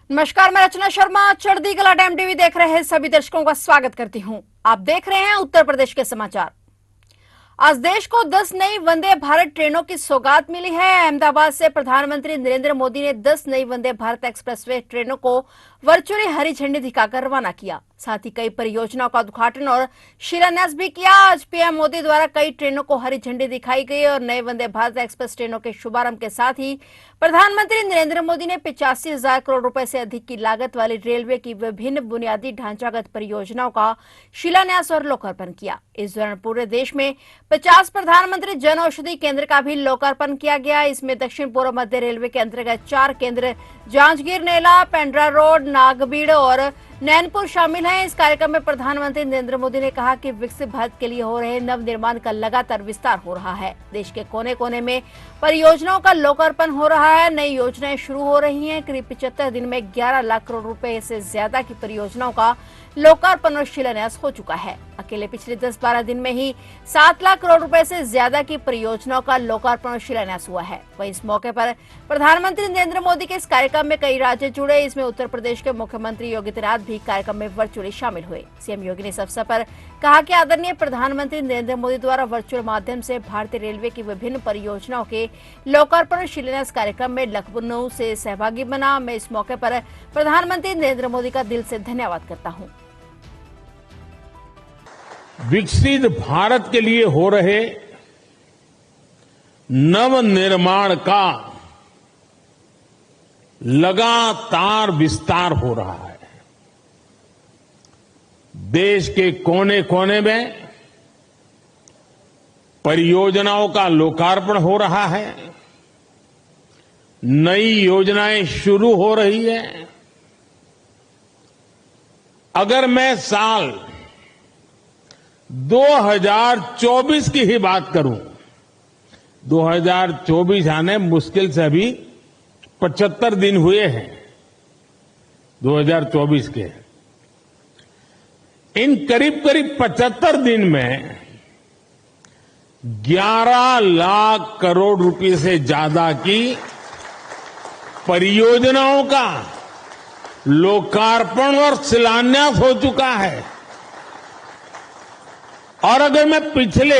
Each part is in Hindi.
नमस्कार, मैं रचना शर्मा चढ़ती कला टाइम टीवी देख रहे सभी दर्शकों का स्वागत करती हूं। आप देख रहे हैं उत्तर प्रदेश के समाचार। आज देश को 10 नई वंदे भारत ट्रेनों की सौगात मिली है। अहमदाबाद से प्रधानमंत्री नरेंद्र मोदी ने 10 नई वंदे भारत एक्सप्रेसवे ट्रेनों को वर्चुअली हरी झंडी दिखाकर रवाना किया। साथ ही कई परियोजनाओं का उद्घाटन और शिलान्यास भी किया। आज पीएम मोदी द्वारा कई ट्रेनों को हरी झंडी दिखाई गई और नए वंदे भारत एक्सप्रेस ट्रेनों के शुभारंभ के साथ ही प्रधानमंत्री नरेंद्र मोदी ने 85,000 करोड़ रुपए से अधिक की लागत वाली रेलवे की विभिन्न बुनियादी ढांचागत परियोजनाओं का शिलान्यास और लोकार्पण किया। इस दौरान पूरे देश में 50 प्रधानमंत्री जन औषधि केंद्र का भी लोकार्पण किया गया। इसमें दक्षिण पूर्व मध्य रेलवे के अंतर्गत 4 केंद्र जांजगीर नेला, पेंड्रा रोड, नागबीड़ और नैनपुर शामिल हैं। इस कार्यक्रम में प्रधानमंत्री नरेंद्र मोदी ने कहा कि विकसित भारत के लिए हो रहे नव निर्माण का लगातार विस्तार हो रहा है। देश के कोने कोने में परियोजनाओं का लोकार्पण हो रहा है। नई योजनाएं शुरू हो रही हैं। करीब 75 दिन में 11 लाख करोड़ रुपए से ज्यादा की परियोजनाओं का लोकार्पण और शिलान्यास हो चुका है। अकेले पिछले 10-12 दिन में ही 7 लाख करोड़ रुपए से ज्यादा की परियोजनाओं का लोकार्पण और शिलान्यास हुआ है। वहीं इस मौके पर प्रधानमंत्री नरेंद्र मोदी के इस कार्यक्रम में कई राज्य जुड़े। इसमें उत्तर प्रदेश के मुख्यमंत्री योगी आदित्यनाथ भी कार्यक्रम में वर्चुअली शामिल हुए। सीएम योगी ने इस अवसर पर कहा कि आदरणीय प्रधानमंत्री नरेंद्र मोदी द्वारा वर्चुअल माध्यम से भारतीय रेलवे की विभिन्न परियोजनाओं के लोकार्पण और शिलान्यास कार्यक्रम में लखनऊ से सहभागी बना। मैं इस मौके पर प्रधानमंत्री नरेंद्र मोदी का दिल से धन्यवाद करता हूं। विकसित भारत के लिए हो रहे नव निर्माण का लगातार विस्तार हो रहा है। देश के कोने कोने में परियोजनाओं का लोकार्पण हो रहा है। नई योजनाएं शुरू हो रही है। अगर मैं साल 2024 की ही बात करूं, 2024 आने मुश्किल से अभी 75 दिन हुए हैं 2024 के। इन करीब करीब 75 दिन में 11 लाख करोड़ रुपए से ज्यादा की परियोजनाओं का लोकार्पण और शिलान्यास हो चुका है। और अगर मैं पिछले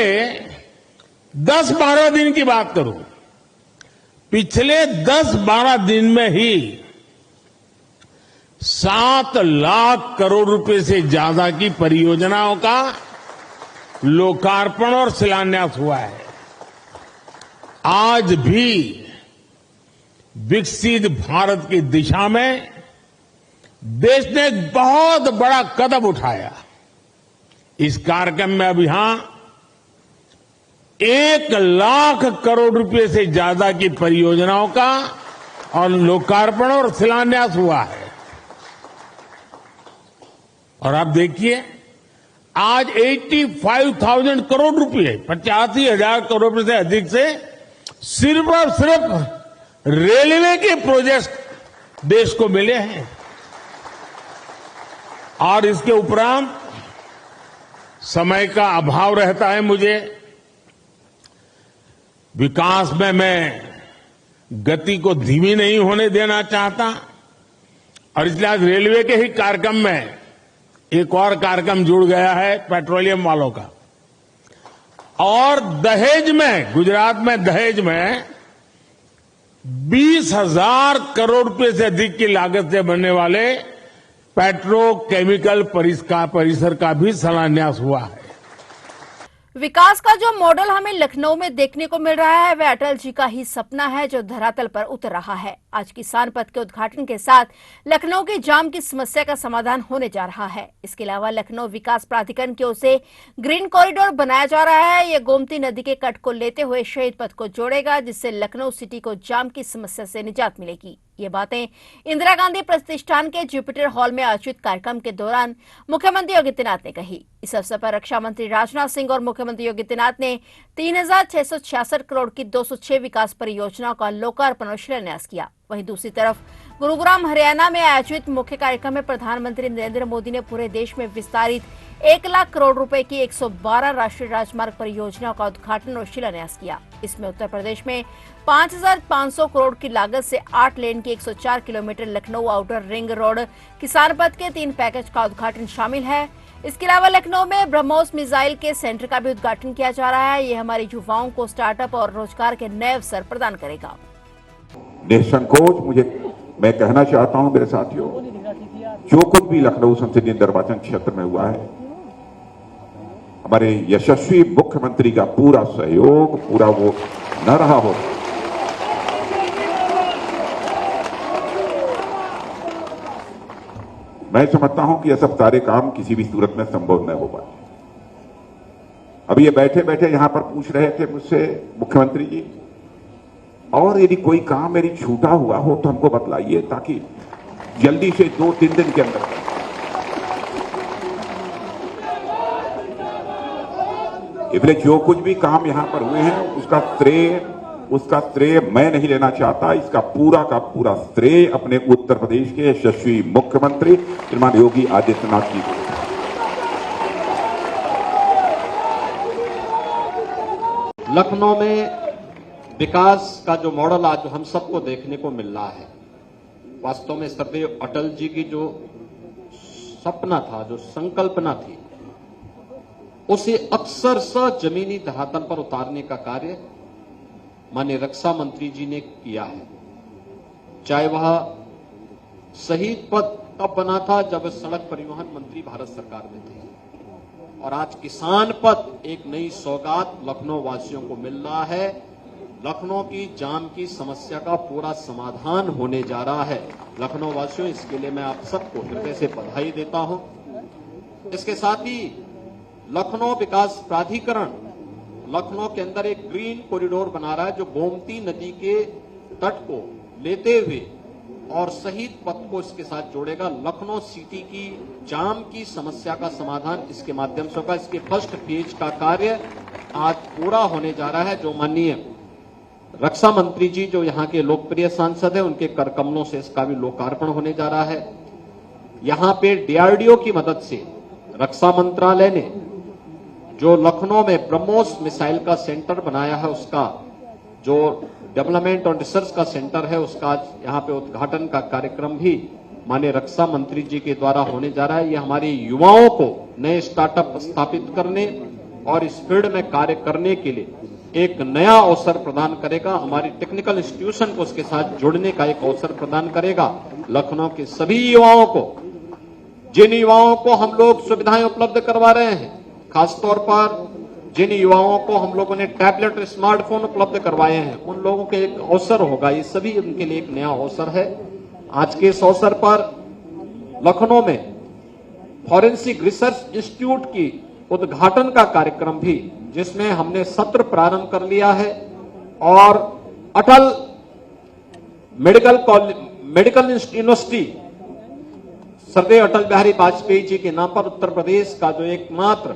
10-12 दिन की बात करूं, पिछले 10-12 दिन में ही 7 लाख करोड़ रुपए से ज्यादा की परियोजनाओं का लोकार्पण और शिलान्यास हुआ है। आज भी विकसित भारत की दिशा में देश ने एक बहुत बड़ा कदम उठाया। इस कार्यक्रम में अब यहां 1 लाख करोड़ रुपए से ज्यादा की परियोजनाओं का और लोकार्पण और शिलान्यास हुआ है। और आप देखिए, आज 85,000 करोड़ रुपए, 85,000 करोड़ रुपए से अधिक से सिर्फ और सिर्फ रेलवे के प्रोजेक्ट देश को मिले हैं। और इसके उपरांत समय का अभाव रहता है मुझे, विकास में मैं गति को धीमी नहीं होने देना चाहता। और इसलिए आज रेलवे के ही कार्यक्रम में एक और कार्यक्रम जुड़ गया है पेट्रोलियम वालों का। और दहेज में, गुजरात में दहेज में 20,000 करोड़ रुपए से अधिक की लागत से बनने वाले पेट्रोकेमिकल परिसर का भी शिलान्यास हुआ है। विकास का जो मॉडल हमें लखनऊ में देखने को मिल रहा है वह अटल जी का ही सपना है जो धरातल पर उतर रहा है। आज किसान पथ के उद्घाटन के साथ लखनऊ के जाम की समस्या का समाधान होने जा रहा है। इसके अलावा लखनऊ विकास प्राधिकरण की ओर से ग्रीन कॉरिडोर बनाया जा रहा है। ये गोमती नदी के कट को लेते हुए शहीद पथ को जोड़ेगा, जिससे लखनऊ सिटी को जाम की समस्या से निजात मिलेगी। ये बातें इंदिरा गांधी प्रतिष्ठान के जुपिटर हॉल में आयोजित कार्यक्रम के दौरान मुख्यमंत्री योगी आदित्यनाथ ने कही। इस अवसर पर रक्षा मंत्री राजनाथ सिंह और मुख्यमंत्री योगी आदित्यनाथ ने 3,666 करोड़ की 206 विकास परियोजनाओं का लोकार्पण और शिलान्यास किया। वहीं दूसरी तरफ गुरुग्राम हरियाणा में आयोजित मुख्य कार्यक्रम में प्रधानमंत्री नरेंद्र मोदी ने पूरे देश में विस्तारित 1 लाख करोड़ रुपए की 112 राष्ट्रीय राजमार्ग परियोजनाओं का उद्घाटन और शिलान्यास किया। इसमें उत्तर प्रदेश में 5,500 करोड़ की लागत से 8 लेन की 104 kilometre Lucknow outer ring road किसान पथ के 3 पैकेज का उद्घाटन शामिल है। इसके अलावा लखनऊ में ब्रह्मोस मिसाइल के सेंटर का भी उद्घाटन किया जा रहा है। ये हमारे युवाओं को स्टार्टअप और रोजगार के नए अवसर प्रदान करेगा। निसंकोच मैं कहना चाहता हूं मेरे साथियों, जो कुछ भी लखनऊ संसदीय निर्वाचन क्षेत्र में हुआ है, हमारे यशस्वी मुख्यमंत्री का पूरा सहयोग, पूरा वो न रहा हो, मैं समझता हूं कि यह सब सारे काम किसी भी सूरत में संभव न हो पाए। अभी ये बैठे बैठे यहां पर पूछ रहे थे मुझसे मुख्यमंत्री जी, और यदि कोई काम मेरी छूटा हुआ हो तो हमको बतलाइए, ताकि जल्दी से 2-3 दिन के अंदर। इसलिए जो कुछ भी काम यहां पर हुए हैं उसका श्रेय मैं नहीं लेना चाहता। इसका पूरा का पूरा श्रेय अपने उत्तर प्रदेश के यशस्वी मुख्यमंत्री श्रीमान योगी आदित्यनाथ जी को। लखनऊ में विकास का जो मॉडल आज हम सबको देखने को मिल रहा है, वास्तव में सरदेव अटल जी की जो सपना था, जो संकल्पना थी, उसे अक्षरशः जमीनी धरातल पर उतारने का कार्य माननीय रक्षा मंत्री जी ने किया है। चाहे वह शहीद पथ तब बना था जब सड़क परिवहन मंत्री भारत सरकार में थे, और आज किसान पथ एक नई सौगात लखनऊ वासियों को मिल रहा है। लखनऊ की जाम की समस्या का पूरा समाधान होने जा रहा है। लखनऊ वासियों, इसके लिए मैं आप सबको हृदय से बधाई देता हूं। इसके साथ ही लखनऊ विकास प्राधिकरण लखनऊ के अंदर एक ग्रीन कॉरिडोर बना रहा है, जो गोमती नदी के तट को लेते हुए और शहीद पथ को इसके साथ जोड़ेगा। लखनऊ सिटी की जाम की समस्या का समाधान इसके माध्यम से होगा। इसके फर्स्ट फेज का कार्य आज पूरा होने जा रहा है, जो माननीय रक्षा मंत्री जी, जो यहाँ के लोकप्रिय सांसद हैं, उनके कर कमलों से इसका भी लोकार्पण होने जा रहा है। यहाँ पे डीआरडीओ की मदद से रक्षा मंत्रालय ने जो लखनऊ में ब्रह्मोस मिसाइल का सेंटर बनाया है, उसका जो डेवलपमेंट और रिसर्च का सेंटर है, उसका आज यहाँ पे उद्घाटन का कार्यक्रम भी माननीय रक्षा मंत्री जी के द्वारा होने जा रहा है। ये हमारे युवाओं को नए स्टार्टअप स्थापित करने और इस फील्ड में कार्य करने के लिए एक नया अवसर प्रदान करेगा। हमारी टेक्निकल इंस्टीट्यूशन को उसके साथ जोड़ने का एक अवसर प्रदान करेगा। लखनऊ के सभी युवाओं को, जिन युवाओं को हम लोग सुविधाएं उपलब्ध करवा रहे हैं, खासतौर पर जिन युवाओं को हम लोगों ने टैबलेट और स्मार्टफोन उपलब्ध करवाए हैं, उन लोगों के एक अवसर होगा। ये सभी उनके लिए एक नया अवसर है। आज के इस अवसर पर लखनऊ में फॉरेंसिक रिसर्च इंस्टीट्यूट की उद्घाटन का कार्यक्रम भी, जिसमें हमने सत्र प्रारंभ कर लिया है, और अटल मेडिकल यूनिवर्सिटी सरदेव अटल बिहारी वाजपेयी जी के नाम पर उत्तर प्रदेश का जो एकमात्र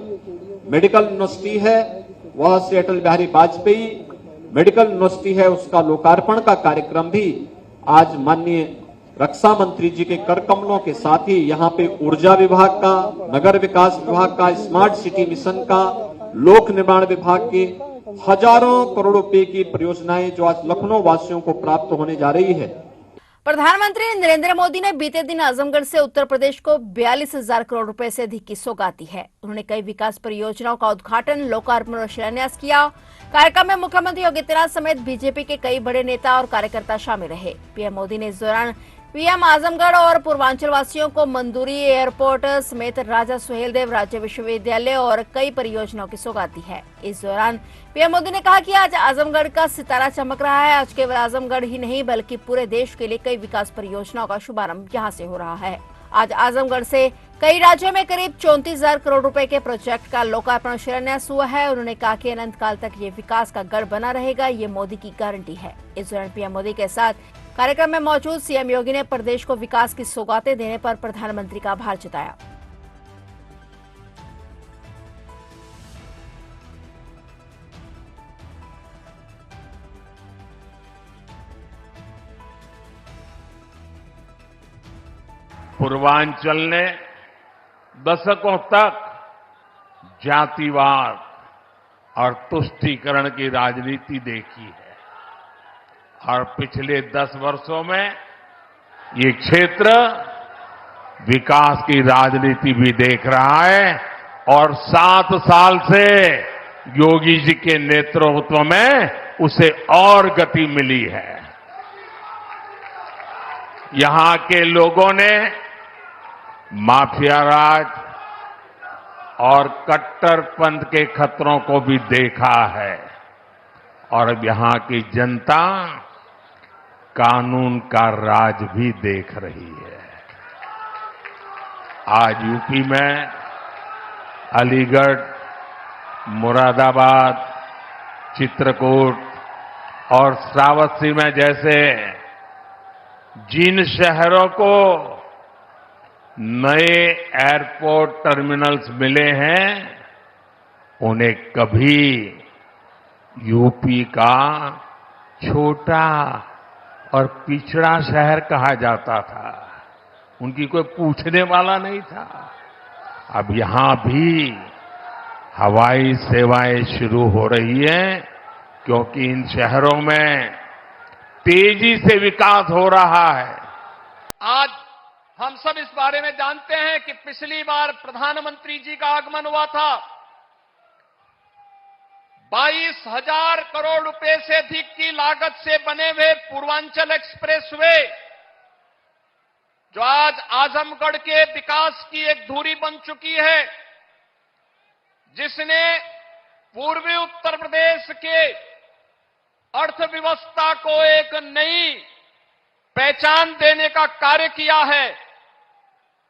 मेडिकल यूनिवर्सिटी है, वह श्री अटल बिहारी वाजपेयी मेडिकल यूनिवर्सिटी है, उसका लोकार्पण का कार्यक्रम भी आज माननीय रक्षा मंत्री जी के कर कमलों के साथ ही यहाँ पे ऊर्जा विभाग का, नगर विकास विभाग का, स्मार्ट सिटी मिशन का, लोक निर्माण विभाग के हजारों करोड़ रुपए की परियोजनाएं जो आज लखनऊ वासियों को प्राप्त होने जा रही है। प्रधानमंत्री नरेंद्र मोदी ने बीते दिन आजमगढ़ से उत्तर प्रदेश को 42,000 करोड़ रुपए से अधिक की सौगात दी है। उन्होंने कई विकास परियोजनाओं का उद्घाटन, लोकार्पण और शिलान्यास किया। कार्यक्रम में मुख्यमंत्री योगी आदित्यनाथ समेत बीजेपी के कई बड़े नेता और कार्यकर्ता शामिल रहे। पीएम मोदी ने इस दौरान पीएम आजमगढ़ और पूर्वांचल वासियों को मंदूरी एयरपोर्ट समेत राजा सुहेलदेव राज्य विश्वविद्यालय और कई परियोजनाओं की सौगात दी है। इस दौरान पीएम मोदी ने कहा कि आज आजमगढ़ का सितारा चमक रहा है। आज केवल आजमगढ़ ही नहीं बल्कि पूरे देश के लिए कई विकास परियोजनाओं का शुभारंभ यहाँ से हो रहा है। आज आजमगढ़ से कई राज्यों में करीब 34,000 करोड़ रुपए के प्रोजेक्ट का लोकार्पण शिलान्यास हुआ है। उन्होंने कहा कि अनंत काल तक ये विकास का गढ़ बना रहेगा, ये मोदी की गारंटी है। इस दौरान पीएम मोदी के साथ कार्यक्रम में मौजूद सीएम योगी ने प्रदेश को विकास की सौगातें देने पर प्रधानमंत्री का आभार जताया। पूर्वांचल ने दशकों तक जातिवाद और तुष्टीकरण की राजनीति देखी है और पिछले 10 वर्षों में ये क्षेत्र विकास की राजनीति भी देख रहा है और 7 साल से योगी जी के नेतृत्व में उसे और गति मिली है। यहां के लोगों ने माफिया राज और कट्टरपंथ के खतरों को भी देखा है और अब यहां की जनता कानून का राज भी देख रही है। आज यूपी में अलीगढ़, मुरादाबाद, चित्रकूट और श्रावस्ती में जैसे जिन शहरों को नए एयरपोर्ट टर्मिनल्स मिले हैं उन्हें कभी यूपी का छोटा और पिछड़ा शहर कहा जाता था। उनकी कोई पूछने वाला नहीं था। अब यहां भी हवाई सेवाएं शुरू हो रही हैं क्योंकि इन शहरों में तेजी से विकास हो रहा है। आज हम सब इस बारे में जानते हैं कि पिछली बार प्रधानमंत्री जी का आगमन हुआ था। 22,000 करोड़ रुपए से अधिक की लागत से बने हुए पूर्वांचल एक्सप्रेसवे जो आज आजमगढ़ के विकास की एक धुरी बन चुकी है, जिसने पूर्वी उत्तर प्रदेश के अर्थव्यवस्था को एक नई पहचान देने का कार्य किया है।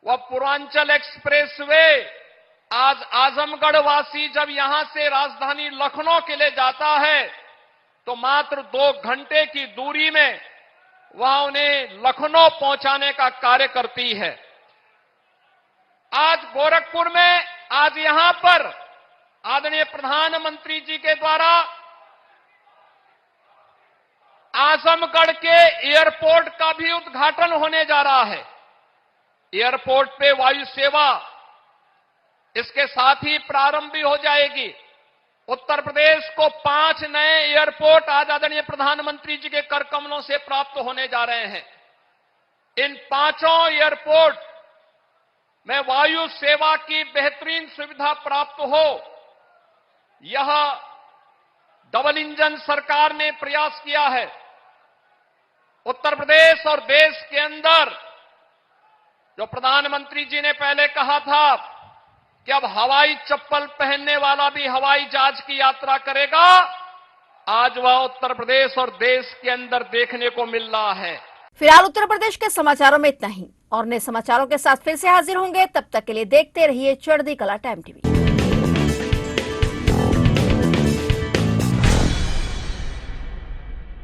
वह पूर्वांचल एक्सप्रेसवे आज आजमगढ़ वासी जब यहां से राजधानी लखनऊ के लिए जाता है तो मात्र 2 घंटे की दूरी में वह उन्हें लखनऊ पहुंचाने का कार्य करती है। आज गोरखपुर में आज यहां पर आदरणीय प्रधानमंत्री जी के द्वारा आजमगढ़ के एयरपोर्ट का भी उद्घाटन होने जा रहा है। एयरपोर्ट पे वायु सेवा इसके साथ ही प्रारंभ भी हो जाएगी। उत्तर प्रदेश को 5 नए एयरपोर्ट आज आदरणीय प्रधानमंत्री जी के कर कमलों से प्राप्त होने जा रहे हैं। इन 5 एयरपोर्ट में वायु सेवा की बेहतरीन सुविधा प्राप्त हो, यह डबल इंजन सरकार ने प्रयास किया है। उत्तर प्रदेश और देश के अंदर जो प्रधानमंत्री जी ने पहले कहा था कि अब हवाई चप्पल पहनने वाला भी हवाई जहाज की यात्रा करेगा, आज वह उत्तर प्रदेश और देश के अंदर देखने को मिल रहा है। फिलहाल उत्तर प्रदेश के समाचारों में इतना ही और नए समाचारों के साथ फिर से हाजिर होंगे। तब तक के लिए देखते रहिए चढ़ती कला टाइम टीवी।